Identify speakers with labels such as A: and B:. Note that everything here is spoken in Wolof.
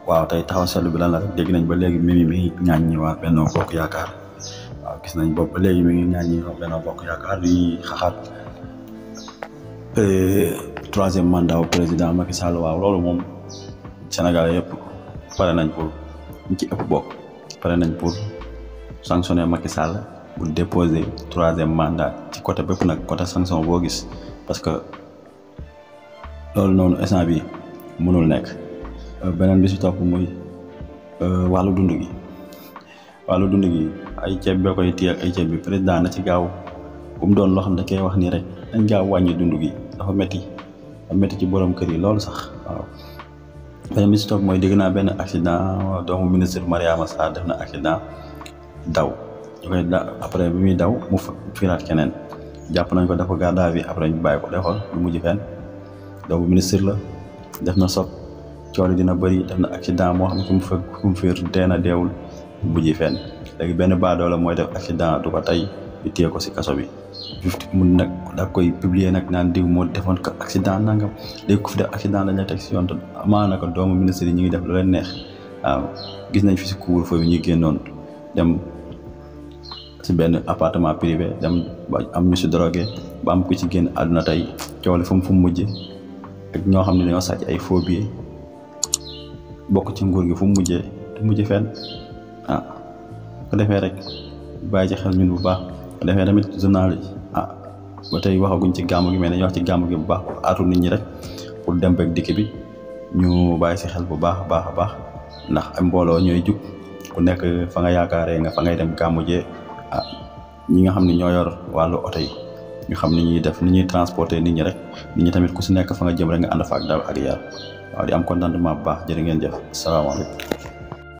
A: waaw tey taxaw seetlu bi lan la rek dégg nañ ba léegi Mimi mi ngi ŋàññi waa Benno Bokk Yaakaar waaw gis nañ boobu ba léegi mi ngi ŋàññi waa Benno Bokk Yaakaar di xaxaat troisième mandat wu président Macky Sall waaw loolu moom Sénégalais yëpp pare nañ pour ñu ci ëpp bokk pare nañ pour sanctionner Macky Sall pour déposer troisième mandat ci côté bépp nag côté sanction boo gis parce que loolu noonu instant bi mënul nekk. beneen bi si topp muy wàllu dund gi ay ceeb boo koy téye ak ay ceeb bi président na ci gaaw bu mu doon loo xam ne da koy wax nii rek dañ gaaw wàññi dund gi dafa métti ci borom kër yi loolu sax waaw. beneen bi si topp mooy dégg naa benn accident doomu ministre Mariama Sarr def na accident daw après bi muy daw mu fiiraat keneen jàpp nañ ko dafa garde à vue après ñu bàyyi ko defal lu mujj fenn doomu ministre la def na soog cooli dina bëri def na accident moo xam ne ku mu fiir dee na deewul mujj fenn léegi benn baadoo la mooy def accident du ko tey ñu téye ko si kaso bi mun nag da koy publier nag naan diw moo defoon ko accident nangam léegi ku fi def accident dañ lay teg si yoon te amaana ko doomu ministre yi ñu ngi def lu leen neex waaw gis nañ fi si couvre-feu bi ñu génnoon dem si benn appartement privé dem ba am ñu si drogué ba am ku ci génn àdduna tey cooli fu mu mujj ak ñoo xam ne dañoo sàcc ay faux billets bokk ci nguur gi fu mu mujjee fenn ko defee rek bàyyi ci xel ñun bu baax ko defee tamit journal yi ba tey waxaguñ ci gàmmu gi mais dañuy wax ci gàmmu gi bu baax pour aatu nit ñi rek pour dem beeg dikk bi ñu bàyyi si xel bu baax a baax ndax ay mbooloo ñooy jug ku nekk fa nga yaakaaree nga fa ngay dem gàmmu jee ñi nga xam ne ñoo yor wàllu oto yi ñu xam ni ñuy def ni ñuy transporter nit ñi rek nit ñi tamit ku si nekk fa nga jëm rek nga ànd fa ak dal ak yar waaw di am contentement bu baax jërë ngeen jëf asalaamaaleykum